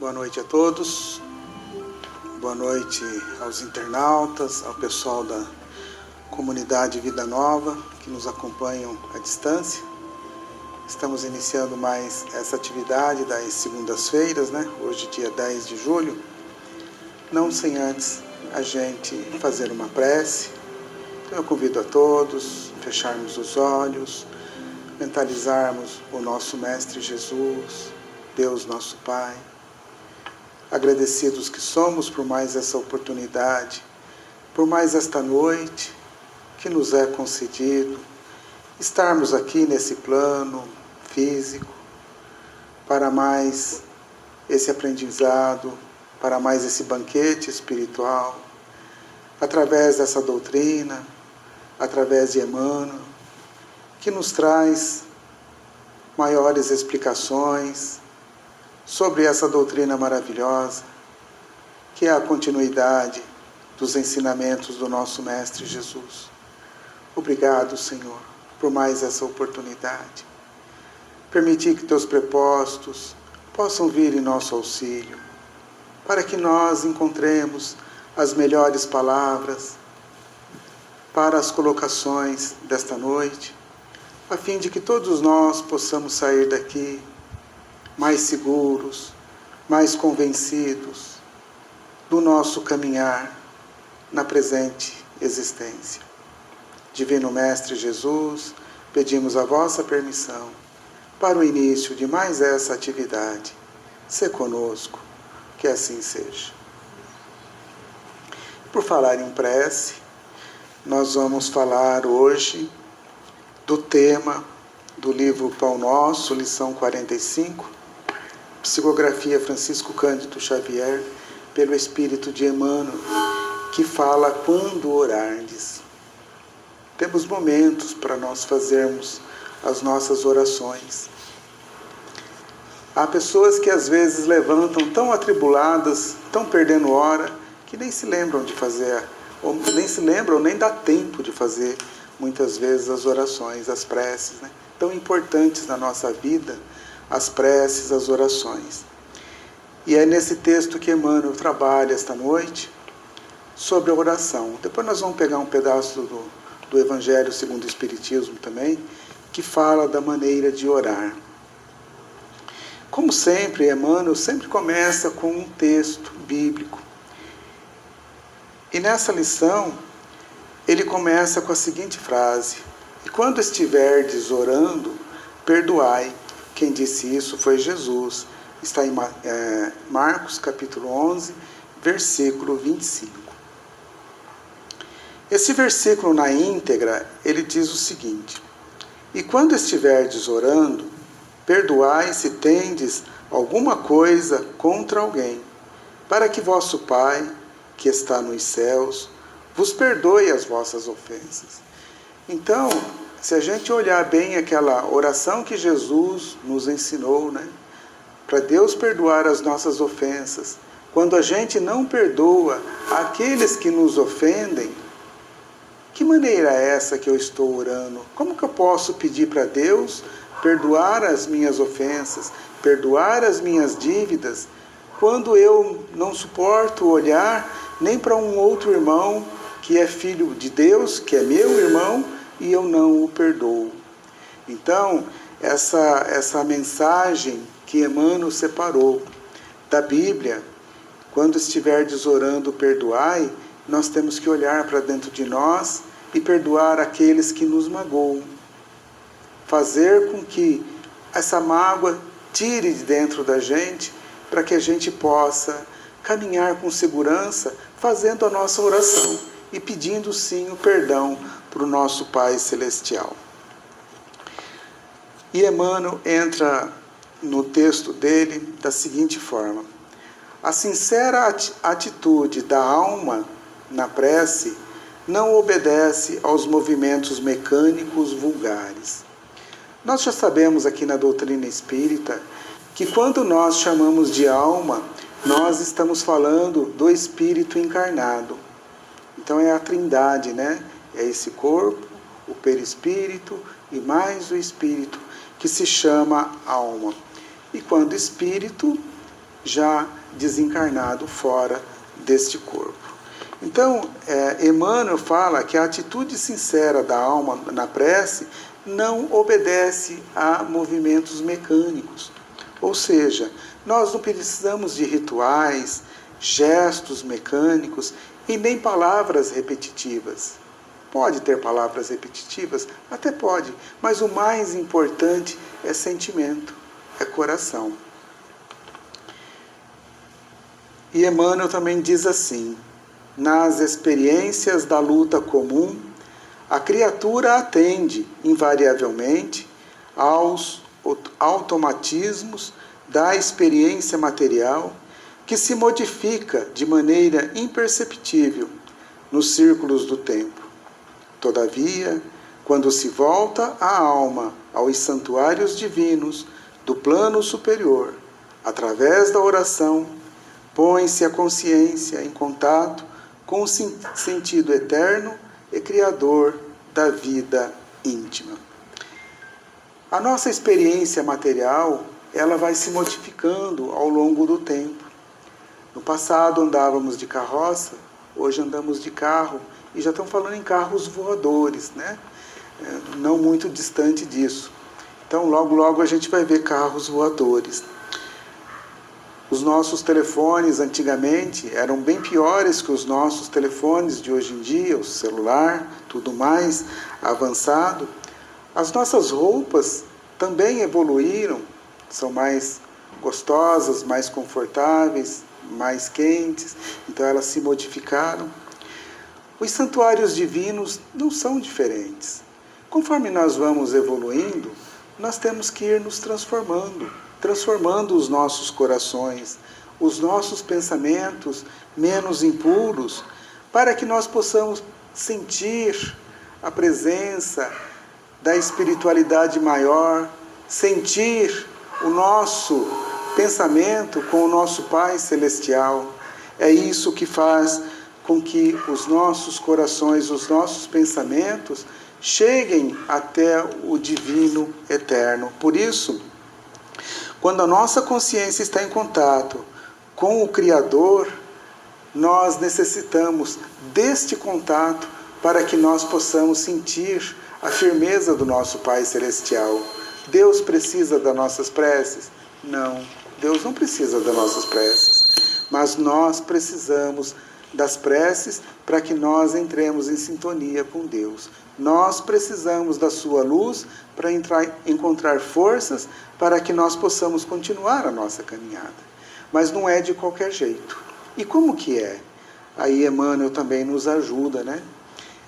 Boa noite a todos, boa noite aos internautas, ao pessoal da comunidade Vida Nova que nos acompanham à distância. Estamos iniciando mais essa atividade das segundas-feiras, né? Hoje, dia 10 de julho, não sem antes a gente fazer uma prece. Então eu convido a todos a fecharmos os olhos, mentalizarmos o nosso Mestre Jesus, Deus nosso Pai. Agradecidos que somos por mais essa oportunidade, por mais esta noite que nos é concedido, estarmos aqui nesse plano físico, para mais esse aprendizado, para mais esse banquete espiritual, através dessa doutrina, através de Emmanuel, que nos traz maiores explicações sobre essa doutrina maravilhosa, que é a continuidade dos ensinamentos do nosso Mestre Jesus. Obrigado, Senhor, por mais essa oportunidade. Permitir que Teus prepostos possam vir em nosso auxílio, para que nós encontremos as melhores palavras para as colocações desta noite, a fim de que todos nós possamos sair daqui mais seguros, mais convencidos do nosso caminhar na presente existência. Divino Mestre Jesus, pedimos a vossa permissão para o início de mais essa atividade. Sê conosco, que assim seja. Por falar em prece, nós vamos falar hoje do tema do livro Pão Nosso, lição 45, psicografia Francisco Cândido Xavier, pelo Espírito de Emmanuel, que fala quando orardes. Temos momentos para nós fazermos as nossas orações. Há pessoas que às vezes levantam tão atribuladas, tão perdendo hora, que nem se lembram de fazer, ou nem se lembram, nem dá tempo de fazer, muitas vezes, as orações, as preces, né? Tão importantes na nossa vida, as preces, as orações. E é nesse texto que Emmanuel trabalha esta noite sobre a oração. Depois nós vamos pegar um pedaço do Evangelho segundo o Espiritismo também, que fala da maneira de orar. Como sempre, Emmanuel sempre começa com um texto bíblico. E nessa lição, ele começa com a seguinte frase: e quando estiverdes orando, perdoai. Quem disse isso foi Jesus. Está em Marcos capítulo 11, versículo 25. Esse versículo na íntegra, ele diz o seguinte: e quando estiverdes orando, perdoai se tendes alguma coisa contra alguém, para que vosso Pai, que está nos céus, vos perdoe as vossas ofensas. Então, se a gente olhar bem aquela oração que Jesus nos ensinou, né, para Deus perdoar as nossas ofensas, quando a gente não perdoa aqueles que nos ofendem, que maneira é essa que eu estou orando? Como que eu posso pedir para Deus perdoar as minhas ofensas, perdoar as minhas dívidas, quando eu não suporto olhar nem para um outro irmão que é filho de Deus, que é meu irmão, e eu não o perdoo? Então, essa mensagem que Emmanuel separou da Bíblia, quando estiverdes orando, perdoai, nós temos que olhar para dentro de nós e perdoar aqueles que nos magoam. Fazer com que essa mágoa tire de dentro da gente, para que a gente possa caminhar com segurança, fazendo a nossa oração e pedindo sim o perdão para o nosso Pai Celestial. E Emmanuel entra no texto dele da seguinte forma: a sincera atitude da alma na prece não obedece aos movimentos mecânicos vulgares. Nós já sabemos aqui na doutrina espírita que quando nós chamamos de alma, nós estamos falando do espírito encarnado. Então é a trindade, né? É esse corpo, o perispírito e mais o espírito, que se chama alma. E quando espírito, já desencarnado fora deste corpo. Então, Emmanuel fala que a atitude sincera da alma na prece não obedece a movimentos mecânicos. Ou seja, nós não precisamos de rituais, gestos mecânicos e nem palavras repetitivas. Pode ter palavras repetitivas? Até pode, mas o mais importante é sentimento, é coração. E Emmanuel também diz assim: nas experiências da luta comum, a criatura atende invariavelmente aos automatismos da experiência material, que se modifica de maneira imperceptível nos círculos do tempo. Todavia, quando se volta a alma aos santuários divinos do plano superior, através da oração, põe-se a consciência em contato com o sentido eterno e criador da vida íntima. A nossa experiência material, ela vai se modificando ao longo do tempo. No passado andávamos de carroça, hoje andamos de carro, e já estão falando em carros voadores, né? Não muito distante disso. Então, logo, logo a gente vai ver carros voadores. Os nossos telefones, antigamente, eram bem piores que os nossos telefones de hoje em dia, o celular, tudo mais avançado. As nossas roupas também evoluíram, são mais gostosas, mais confortáveis, mais quentes, então elas se modificaram. Os santuários divinos não são diferentes. Conforme nós vamos evoluindo, nós temos que ir nos transformando os nossos corações, os nossos pensamentos menos impuros, para que nós possamos sentir a presença da espiritualidade maior, sentir o nosso pensamento com o nosso Pai Celestial. É isso que faz com que os nossos corações, os nossos pensamentos cheguem até o divino eterno. Por isso, quando a nossa consciência está em contato com o Criador, nós necessitamos deste contato para que nós possamos sentir a firmeza do nosso Pai Celestial. Deus precisa das nossas preces? Não, Deus não precisa das nossas preces, mas nós precisamos das preces para que nós entremos em sintonia com Deus. Nós precisamos da sua luz para encontrar forças para que nós possamos continuar a nossa caminhada. Mas não é de qualquer jeito. E como que é? Aí Emmanuel também nos ajuda, né?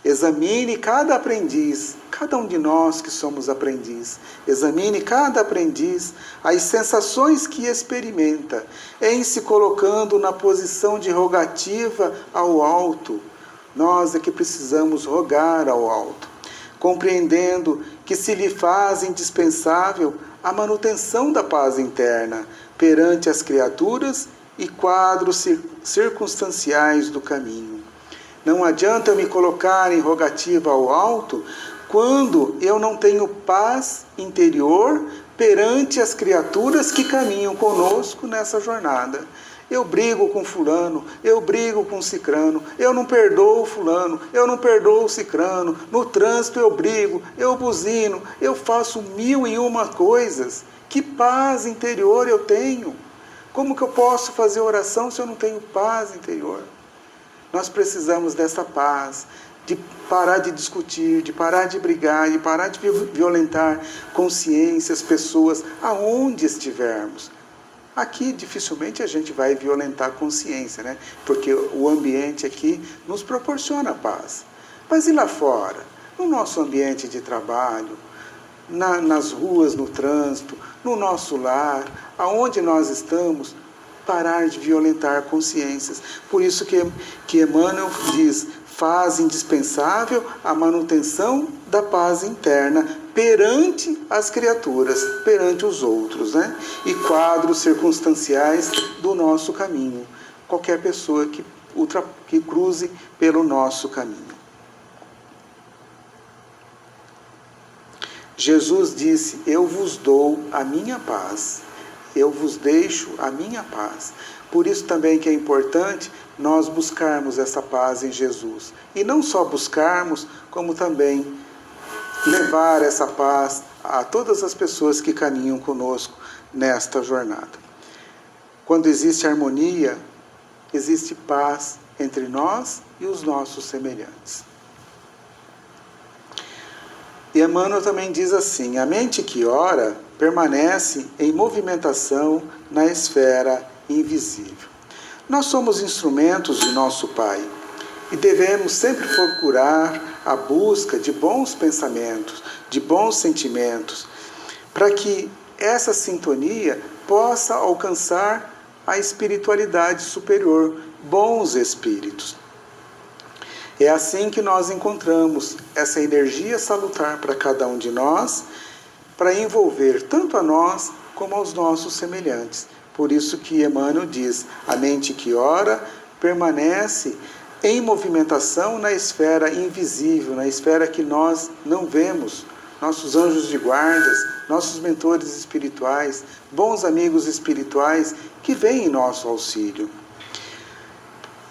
Examine cada aprendiz, cada um de nós que somos aprendiz, examine cada aprendiz as sensações que experimenta, em se colocando na posição de rogativa ao alto. Nós é que precisamos rogar ao alto, compreendendo que se lhe faz indispensável a manutenção da paz interna perante as criaturas e quadros circunstanciais do caminho. Não adianta eu me colocar em rogativa ao alto quando eu não tenho paz interior perante as criaturas que caminham conosco nessa jornada. Eu brigo com fulano, eu brigo com cicrano, eu não perdoo fulano, eu não perdoo cicrano, no trânsito eu brigo, eu buzino, eu faço 1001 coisas. Que paz interior eu tenho? Como que eu posso fazer oração se eu não tenho paz interior? Nós precisamos dessa paz, de parar de discutir, de parar de brigar, de parar de violentar consciências, pessoas, aonde estivermos. Aqui dificilmente a gente vai violentar a consciência, né? Porque o ambiente aqui nos proporciona paz. Mas e lá fora? No nosso ambiente de trabalho, nas ruas, no trânsito, no nosso lar, aonde nós estamos, parar de violentar consciências. Por isso que Emmanuel diz, faz indispensável a manutenção da paz interna perante as criaturas, perante os outros, né? E quadros circunstanciais do nosso caminho. Qualquer pessoa que cruze pelo nosso caminho. Jesus disse, eu vos dou a minha paz. eu vos deixo a minha paz. Por isso também que é importante nós buscarmos essa paz em Jesus. E não só buscarmos, como também levar essa paz a todas as pessoas que caminham conosco nesta jornada. Quando existe harmonia, existe paz entre nós e os nossos semelhantes. E Emmanuel também diz assim: a mente que ora permanece em movimentação na esfera invisível. Nós somos instrumentos de nosso Pai e devemos sempre procurar a busca de bons pensamentos, de bons sentimentos, para que essa sintonia possa alcançar a espiritualidade superior, bons espíritos. É assim que nós encontramos essa energia salutar para cada um de nós, para envolver tanto a nós como aos nossos semelhantes. Por isso que Emmanuel diz: a mente que ora permanece em movimentação na esfera invisível, na esfera que nós não vemos. Nossos anjos de guardas, nossos mentores espirituais, bons amigos espirituais que vêm em nosso auxílio.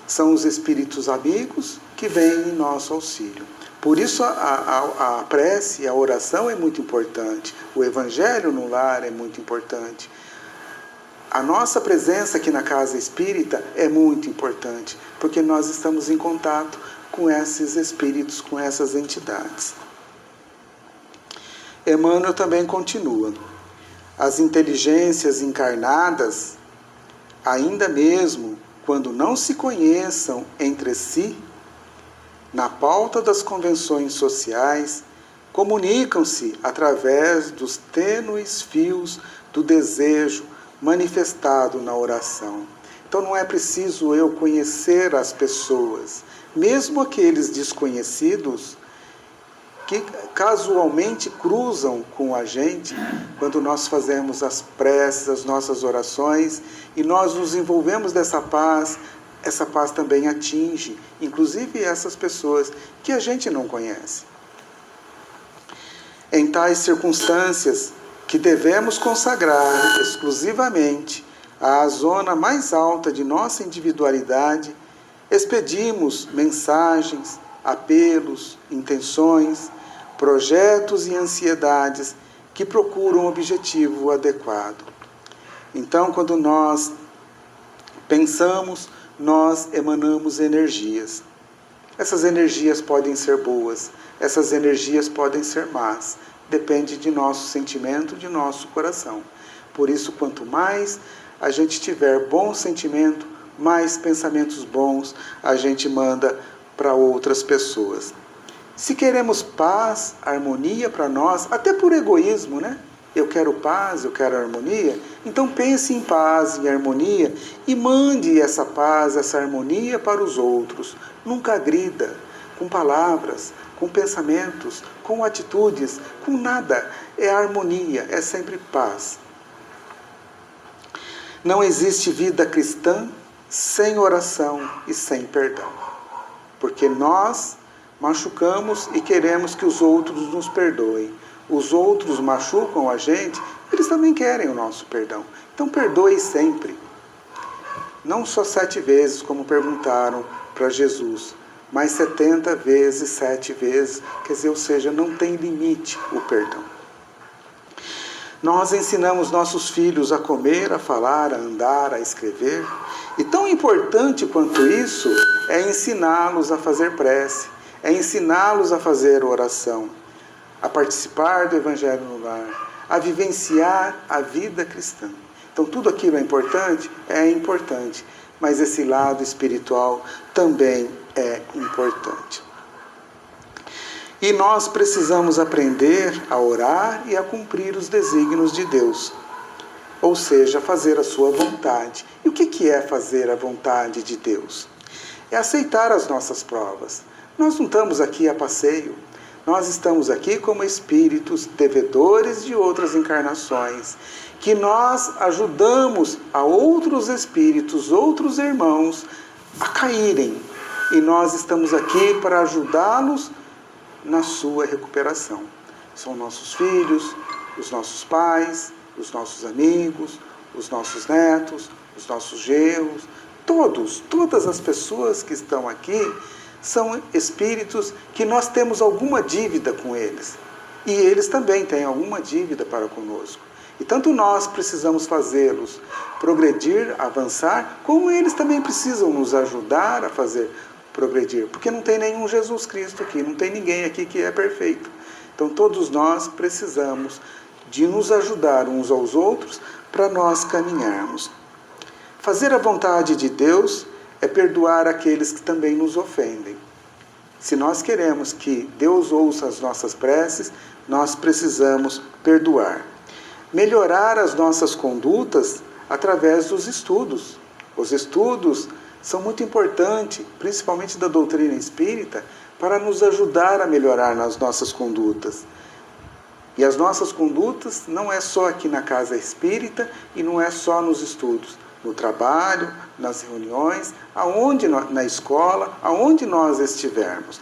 São os espíritos amigos que vêm em nosso auxílio. Por isso a prece, a oração é muito importante. O evangelho no lar é muito importante. A nossa presença aqui na Casa Espírita é muito importante, porque nós estamos em contato com esses espíritos, com essas entidades. Emmanuel também continua: as inteligências encarnadas, ainda mesmo quando não se conheçam entre si, na pauta das convenções sociais, comunicam-se através dos tênues fios do desejo manifestado na oração. Então não é preciso eu conhecer as pessoas, mesmo aqueles desconhecidos que casualmente cruzam com a gente, quando nós fazemos as preces, as nossas orações, e nós nos envolvemos dessa paz, essa paz também atinge, inclusive essas pessoas que a gente não conhece. Em tais circunstâncias, que devemos consagrar exclusivamente à zona mais alta de nossa individualidade, expedimos mensagens, apelos, intenções, projetos e ansiedades que procuram um objetivo adequado. Então, quando nós pensamos, nós emanamos energias. Essas energias podem ser boas, essas energias podem ser más. Depende de nosso sentimento, de nosso coração. Por isso, quanto mais a gente tiver bom sentimento, mais pensamentos bons a gente manda para outras pessoas. Se queremos paz, harmonia para nós, até por egoísmo, né? Eu quero paz, eu quero harmonia. Então pense em paz, em harmonia e mande essa paz, essa harmonia para os outros. Nunca agrida com palavras, com pensamentos, com atitudes, com nada. É harmonia, é sempre paz. Não existe vida cristã sem oração e sem perdão. Porque nós machucamos e queremos que os outros nos perdoem. Os outros machucam a gente, eles também querem o nosso perdão. Então perdoe sempre. Não só 7 vezes, como perguntaram para Jesus, mas 70 vezes, 7 vezes, quer dizer, ou seja, não tem limite o perdão. Nós ensinamos nossos filhos a comer, a falar, a andar, a escrever. E tão importante quanto isso é ensiná-los a fazer prece, é ensiná-los a fazer oração, a participar do Evangelho no lar, a vivenciar a vida cristã. Então tudo aquilo é importante, mas esse lado espiritual também é importante. E nós precisamos aprender a orar e a cumprir os desígnios de Deus, ou seja, fazer a sua vontade. E o que é fazer a vontade de Deus? É aceitar as nossas provas. Nós não estamos aqui a passeio, nós estamos aqui como espíritos devedores de outras encarnações, que nós ajudamos a outros espíritos, outros irmãos, a caírem. E nós estamos aqui para ajudá-los na sua recuperação. São nossos filhos, os nossos pais, os nossos amigos, os nossos netos, os nossos genros, todas as pessoas que estão aqui são espíritos que nós temos alguma dívida com eles. E eles também têm alguma dívida para conosco. E tanto nós precisamos fazê-los progredir, avançar, como eles também precisam nos ajudar a fazer progredir. Porque não tem nenhum Jesus Cristo aqui, não tem ninguém aqui que é perfeito. Então todos nós precisamos de nos ajudar uns aos outros para nós caminharmos. Fazer a vontade de Deus é perdoar aqueles que também nos ofendem. Se nós queremos que Deus ouça as nossas preces, nós precisamos perdoar. Melhorar as nossas condutas através dos estudos. Os estudos são muito importantes, principalmente da doutrina espírita, para nos ajudar a melhorar nas nossas condutas. E as nossas condutas não é só aqui na casa espírita e não é só nos estudos. No trabalho, nas reuniões, na escola, aonde nós estivermos.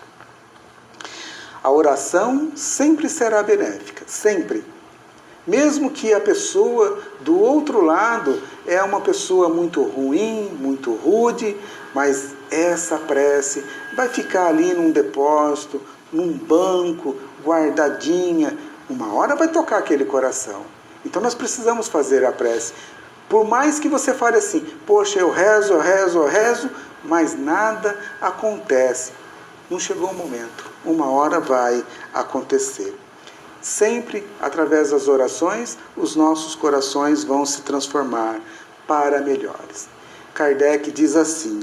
A oração sempre será benéfica, sempre. Mesmo que a pessoa do outro lado é uma pessoa muito ruim, muito rude, mas essa prece vai ficar ali num depósito, num banco, guardadinha. Uma hora vai tocar aquele coração. Então nós precisamos fazer a prece. Por mais que você fale assim, poxa, eu rezo, mas nada acontece. Não chegou o momento. Uma hora vai acontecer. Sempre, através das orações, os nossos corações vão se transformar para melhores. Kardec diz assim: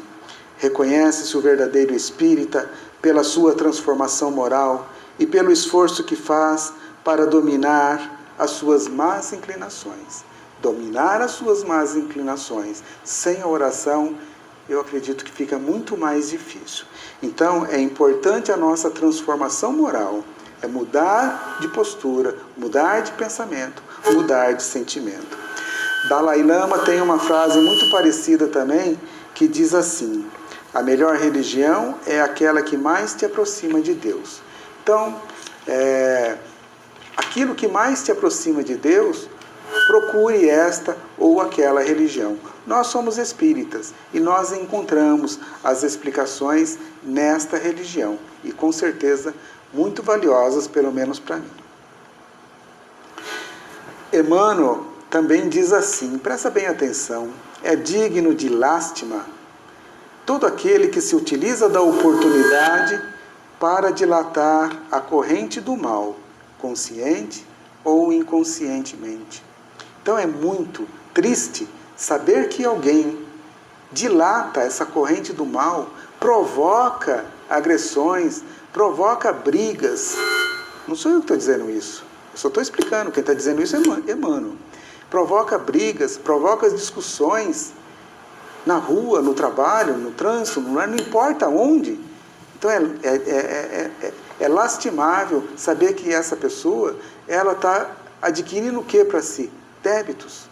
reconhece-se o verdadeiro espírita pela sua transformação moral e pelo esforço que faz para dominar as suas más inclinações. Dominar as suas más inclinações sem a oração, eu acredito que fica muito mais difícil. Então, é importante a nossa transformação moral. É mudar de postura, mudar de pensamento, mudar de sentimento. Dalai Lama tem uma frase muito parecida também, que diz assim: a melhor religião é aquela que mais te aproxima de Deus. Então, aquilo que mais te aproxima de Deus, procure esta ou aquela religião. Nós somos espíritas e nós encontramos as explicações nesta religião. E com certeza muito valiosas, pelo menos para mim. Emmanuel também diz assim, presta bem atenção: é digno de lástima todo aquele que se utiliza da oportunidade para dilatar a corrente do mal, consciente ou inconscientemente. Então é muito triste saber que alguém dilata essa corrente do mal, provoca agressões, provoca brigas. Não sou eu que estou dizendo isso. Eu só estou explicando. Quem está dizendo isso é Emmanuel. Provoca brigas, provoca discussões na rua, no trabalho, no trânsito, não importa onde. Então é lastimável saber que essa pessoa ela está adquirindo o que para si? Débitos,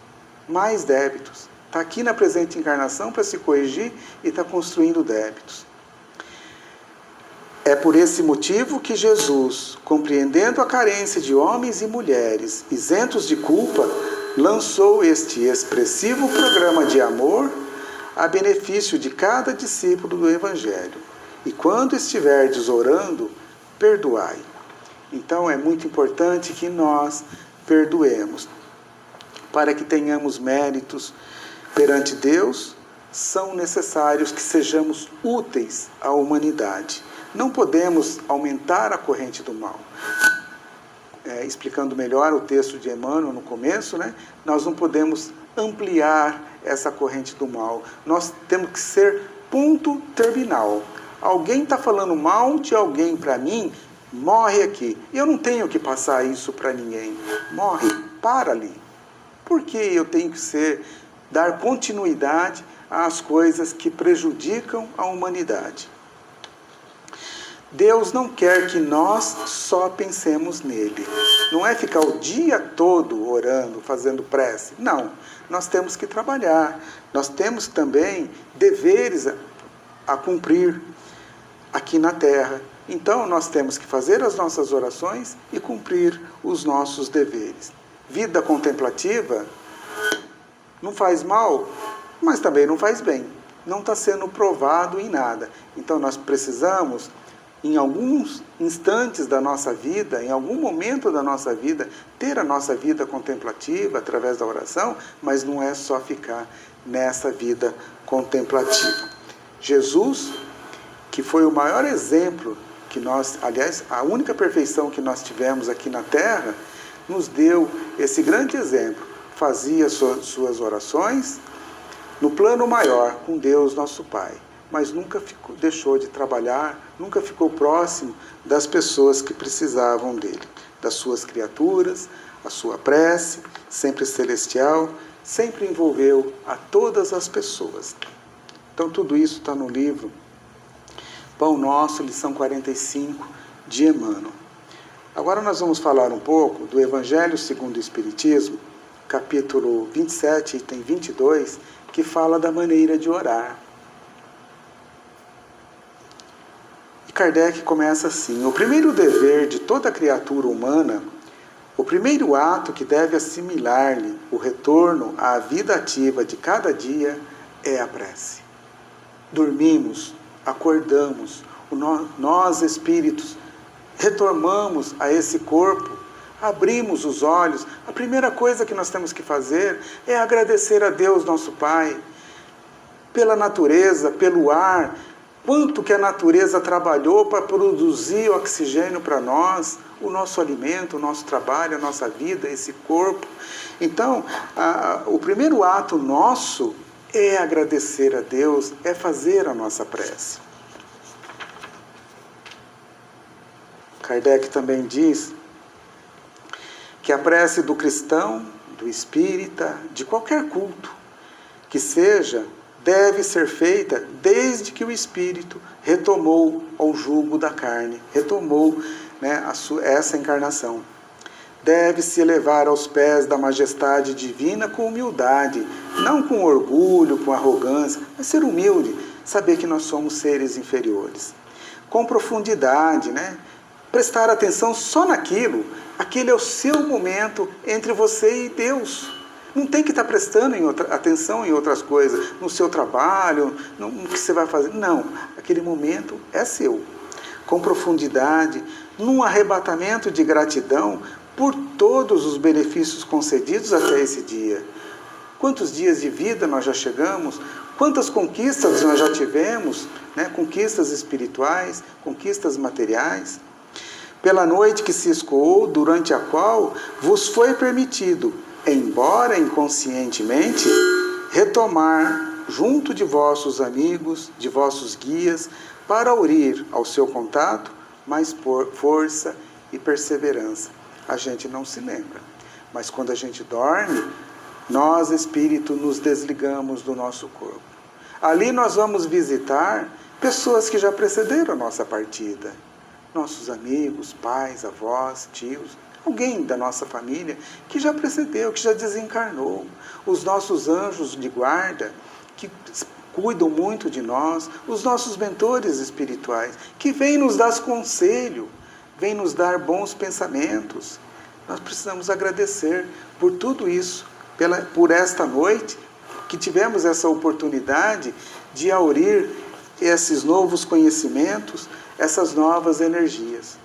mais débitos. Está aqui na presente encarnação para se corrigir e está construindo débitos. É por esse motivo que Jesus, compreendendo a carência de homens e mulheres isentos de culpa, lançou este expressivo programa de amor a benefício de cada discípulo do Evangelho. E quando estiverdes orando, perdoai. Então é muito importante que nós perdoemos. Para que tenhamos méritos perante Deus, são necessários que sejamos úteis à humanidade. Não podemos aumentar a corrente do mal. Explicando melhor o texto de Emmanuel no começo, nós não podemos ampliar essa corrente do mal. Nós temos que ser ponto terminal. Alguém está falando mal de alguém para mim, morre aqui. Eu não tenho que passar isso para ninguém. Morre, para ali. Por que eu tenho que dar continuidade às coisas que prejudicam a humanidade? Deus não quer que nós só pensemos nele. Não é ficar o dia todo orando, fazendo prece. Não, nós temos que trabalhar. Nós temos também deveres a cumprir aqui na Terra. Então, nós temos que fazer as nossas orações e cumprir os nossos deveres. Vida contemplativa Não faz mal, mas também não faz bem. Não está sendo provado em nada. Então nós precisamos, em alguns instantes da nossa vida, em algum momento da nossa vida, ter a nossa vida contemplativa através da oração, mas não é só ficar nessa vida contemplativa. Jesus, que foi o maior exemplo que nós, aliás, a única perfeição que nós tivemos aqui na Terra, nos deu esse grande exemplo. Fazia suas orações no plano maior, com Deus, nosso Pai, mas nunca deixou de trabalhar, nunca ficou próximo das pessoas que precisavam dele, das suas criaturas, a sua prece, sempre celestial, sempre envolveu a todas as pessoas. Então tudo isso está no livro Pão Nosso, lição 45, de Emmanuel. Agora nós vamos falar um pouco do Evangelho segundo o Espiritismo, capítulo 27, item 22, que fala da maneira de orar. E Kardec começa assim: o primeiro dever de toda criatura humana, o primeiro ato que deve assimilar-lhe o retorno à vida ativa de cada dia é a prece. Dormimos, acordamos, nós espíritos retornamos a esse corpo, abrimos os olhos, a primeira coisa que nós temos que fazer é agradecer a Deus, nosso Pai, pela natureza, pelo ar, quanto que a natureza trabalhou para produzir oxigênio para nós, o nosso alimento, o nosso trabalho, a nossa vida, esse corpo. Então, o primeiro ato nosso é agradecer a Deus, é fazer a nossa prece. Kardec também diz que a prece do cristão, do espírita, de qualquer culto que seja, deve ser feita desde que o espírito retomou ao jugo da carne, retomou, essa encarnação. Deve-se elevar aos pés da majestade divina com humildade, não com orgulho, com arrogância, mas ser humilde, saber que nós somos seres inferiores. Com profundidade, prestar atenção só naquilo, aquele é o seu momento entre você e Deus. Não tem que estar prestando atenção em outras coisas, no seu trabalho, no que você vai fazer. Não, aquele momento é seu. Com profundidade, num arrebatamento de gratidão por todos os benefícios concedidos até esse dia. Quantos dias de vida nós já chegamos? Quantas conquistas nós já tivemos? Conquistas espirituais, conquistas materiais. Pela noite que se escoou, durante a qual vos foi permitido, embora inconscientemente, retomar junto de vossos amigos, de vossos guias, para unir ao seu contato mais força e perseverança. A gente não se lembra, mas quando a gente dorme, nós, espírito, nos desligamos do nosso corpo. Ali nós vamos visitar pessoas que já precederam a nossa partida. Nossos amigos, pais, avós, tios, alguém da nossa família que já precedeu, que já desencarnou. Os nossos anjos de guarda, que cuidam muito de nós, os nossos mentores espirituais, que vêm nos dar conselho, vêm nos dar bons pensamentos. Nós precisamos agradecer por tudo isso, por esta noite, que tivemos essa oportunidade de aurir esses novos conhecimentos, essas novas energias.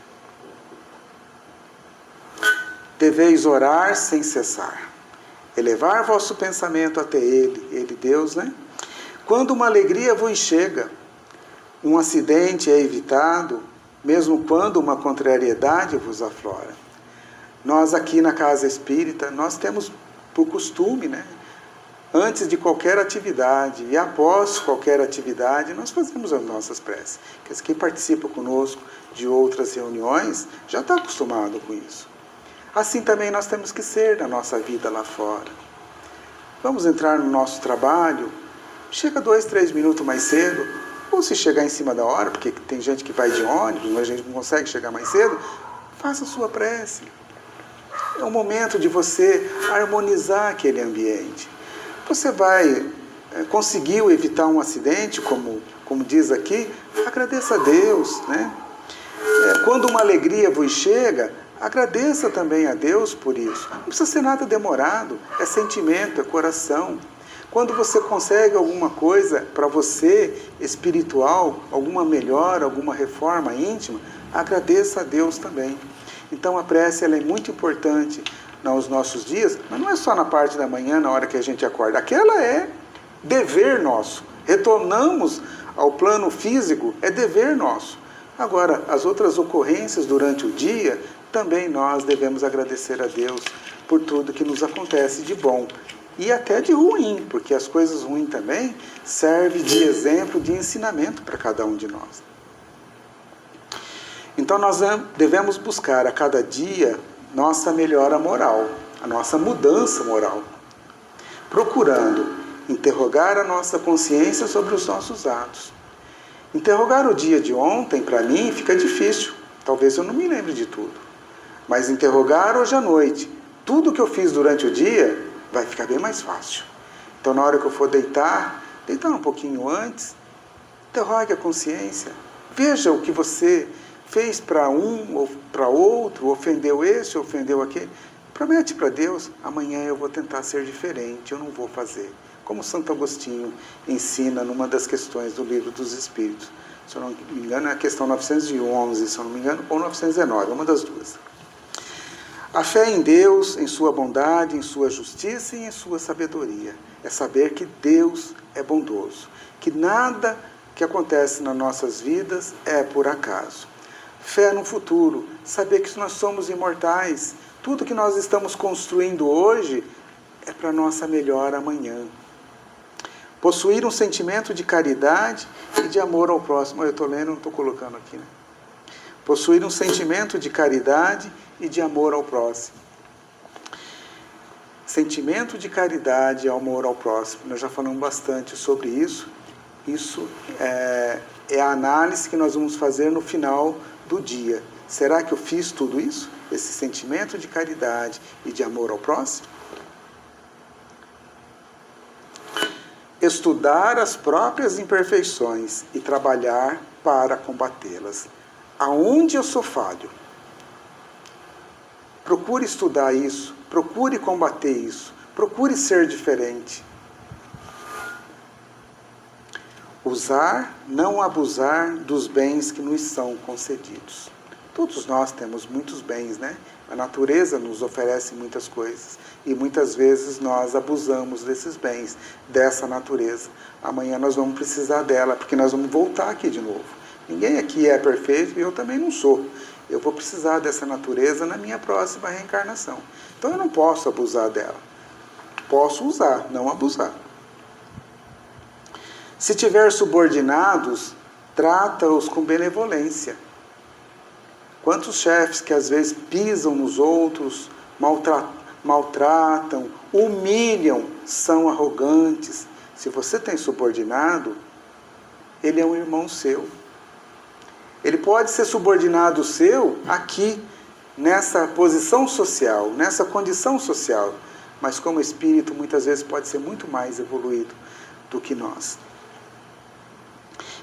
Deveis orar sem cessar, elevar vosso pensamento até Ele Deus, Quando uma alegria vos chega, um acidente é evitado, mesmo quando uma contrariedade vos aflora. Nós aqui na Casa Espírita, nós temos por costume, antes de qualquer atividade e após qualquer atividade, nós fazemos as nossas preces. Quem participa conosco de outras reuniões já está acostumado com isso. Assim também nós temos que ser na nossa vida lá fora. Vamos entrar no nosso trabalho, chega 2, 3 minutos mais cedo, ou se chegar em cima da hora, porque tem gente que vai de ônibus, mas a gente não consegue chegar mais cedo, faça a sua prece. É o momento de você harmonizar aquele ambiente. Você conseguiu evitar um acidente, como diz aqui, agradeça a Deus, Quando uma alegria vos chega, Agradeça também a Deus por isso. Não precisa ser nada demorado, é sentimento, é coração. Quando você consegue alguma coisa para você, espiritual, alguma melhora, alguma reforma íntima, agradeça a Deus também. Então a prece ela é muito importante nos nossos dias, mas não é só na parte da manhã, na hora que a gente acorda. Aquela é dever nosso. Retornamos ao plano físico, é dever nosso. Agora, as outras ocorrências durante o dia, também nós devemos agradecer a Deus por tudo que nos acontece de bom. E até de ruim, porque as coisas ruins também servem de exemplo, de ensinamento para cada um de nós. Então nós devemos buscar a cada dia nossa melhora moral, a nossa mudança moral, procurando interrogar a nossa consciência sobre os nossos atos. Interrogar o dia de ontem, para mim, fica difícil. Talvez eu não me lembre de tudo. Mas interrogar hoje à noite, tudo que eu fiz durante o dia, vai ficar bem mais fácil. Então, na hora que eu for deitar um pouquinho antes, interrogue a consciência. Veja o que você fez para um ou para outro, ofendeu esse, ofendeu aquele. Promete para Deus, amanhã eu vou tentar ser diferente, eu não vou fazer. Como Santo Agostinho ensina numa das questões do Livro dos Espíritos. Se eu não me engano, é a questão 911, se eu não me engano, ou 919, uma das duas. A fé em Deus, em sua bondade, em sua justiça e em sua sabedoria. É saber que Deus é bondoso, que nada que acontece nas nossas vidas é por acaso. Fé no futuro, saber que nós somos imortais. Tudo que nós estamos construindo hoje é para nossa melhor amanhã. Possuir um sentimento de caridade e de amor ao próximo. Eu estou lendo, não estou colocando aqui, né? Possuir um sentimento de caridade e de amor ao próximo. Sentimento de caridade e amor ao próximo. Nós já falamos bastante sobre isso. Isso é a análise que nós vamos fazer no final do dia. Será que eu fiz tudo isso? Esse sentimento de caridade e de amor ao próximo? Estudar as próprias imperfeições e trabalhar para combatê-las. Aonde eu sou falho? Procure estudar isso, procure combater isso, procure ser diferente. Usar, não abusar dos bens que nos são concedidos. Todos nós temos muitos bens, né? A natureza nos oferece muitas coisas e muitas vezes nós abusamos desses bens, dessa natureza. Amanhã nós vamos precisar dela, porque nós vamos voltar aqui de novo. Ninguém aqui é perfeito e eu também não sou. Eu vou precisar dessa natureza na minha próxima reencarnação. Então eu não posso abusar dela. Posso usar, não abusar. Se tiver subordinados, trata-os com benevolência. Quantos chefes que às vezes pisam nos outros, maltratam, humilham, são arrogantes. Se você tem subordinado, ele é um irmão seu. Ele pode ser subordinado seu aqui, nessa posição social, nessa condição social, mas como espírito muitas vezes pode ser muito mais evoluído do que nós.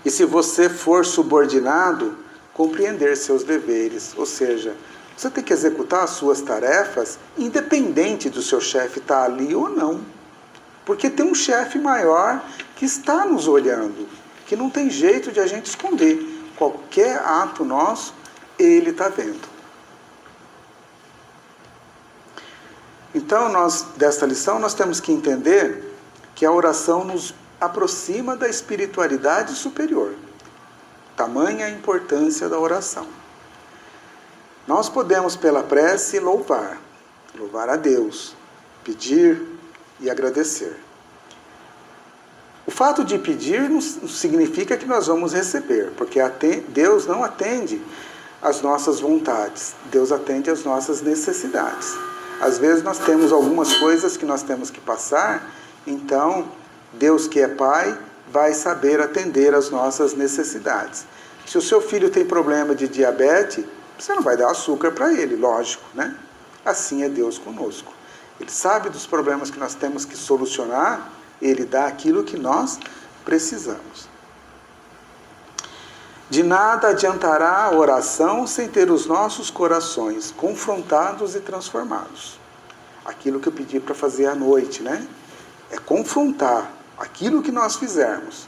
E se você for subordinado, compreender seus deveres, ou seja, você tem que executar as suas tarefas independente do seu chefe estar ali ou não. Porque tem um chefe maior que está nos olhando, que não tem jeito de a gente esconder. Qualquer ato nosso, ele está vendo. Então, desta lição, nós temos que entender que a oração nos aproxima da espiritualidade superior. Tamanha a importância da oração. Nós podemos, pela prece, louvar a Deus, pedir e agradecer. O fato de pedir não significa que nós vamos receber, porque Deus não atende às nossas vontades, Deus atende às nossas necessidades. Às vezes nós temos algumas coisas que nós temos que passar, então Deus que é Pai vai saber atender às nossas necessidades. Se o seu filho tem problema de diabetes, você não vai dar açúcar para ele, lógico, né? Assim é Deus conosco. Ele sabe dos problemas que nós temos que solucionar, Ele dá aquilo que nós precisamos. De nada adiantará a oração sem ter os nossos corações confrontados e transformados. Aquilo que eu pedi para fazer à noite, né? É confrontar aquilo que nós fizermos.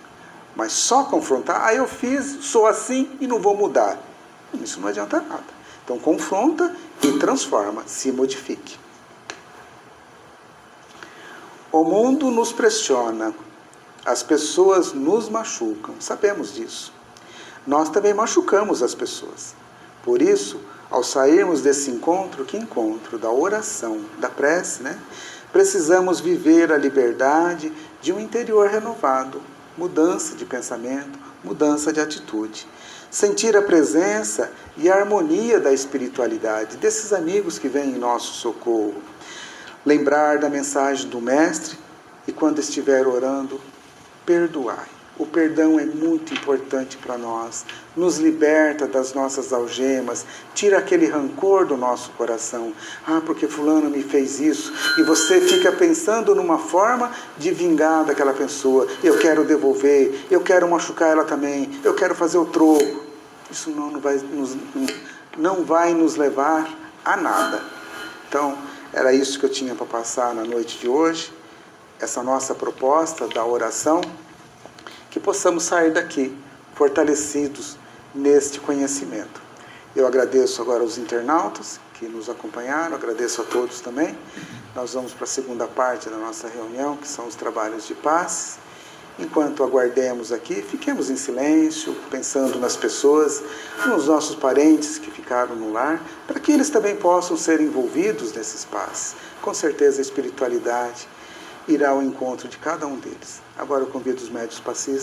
Mas só confrontar, eu fiz, sou assim e não vou mudar. Isso não adianta nada. Então confronta e transforma, se modifique. O mundo nos pressiona, as pessoas nos machucam, sabemos disso. Nós também machucamos as pessoas. Por isso, ao sairmos desse encontro, que encontro da oração, da prece, né? Precisamos viver a liberdade de um interior renovado, mudança de pensamento, mudança de atitude. Sentir a presença e a harmonia da espiritualidade, desses amigos que vêm em nosso socorro. Lembrar da mensagem do Mestre e, quando estiver orando, perdoai. O perdão é muito importante para nós, nos liberta das nossas algemas, tira aquele rancor do nosso coração. Porque fulano me fez isso, e você fica pensando numa forma de vingar daquela pessoa. Eu quero devolver, eu quero machucar ela também, eu quero fazer o troco. Isso não vai nos levar a nada. Então, era isso que eu tinha para passar na noite de hoje, essa nossa proposta da oração, que possamos sair daqui fortalecidos neste conhecimento. Eu agradeço agora aos internautas que nos acompanharam, agradeço a todos também. Nós vamos para a segunda parte da nossa reunião, que são os trabalhos de paz. Enquanto aguardemos aqui, fiquemos em silêncio, pensando nas pessoas, nos nossos parentes que ficaram no lar, para que eles também possam ser envolvidos nesses passes. Com certeza a espiritualidade irá ao encontro de cada um deles. Agora eu convido os médiuns passistas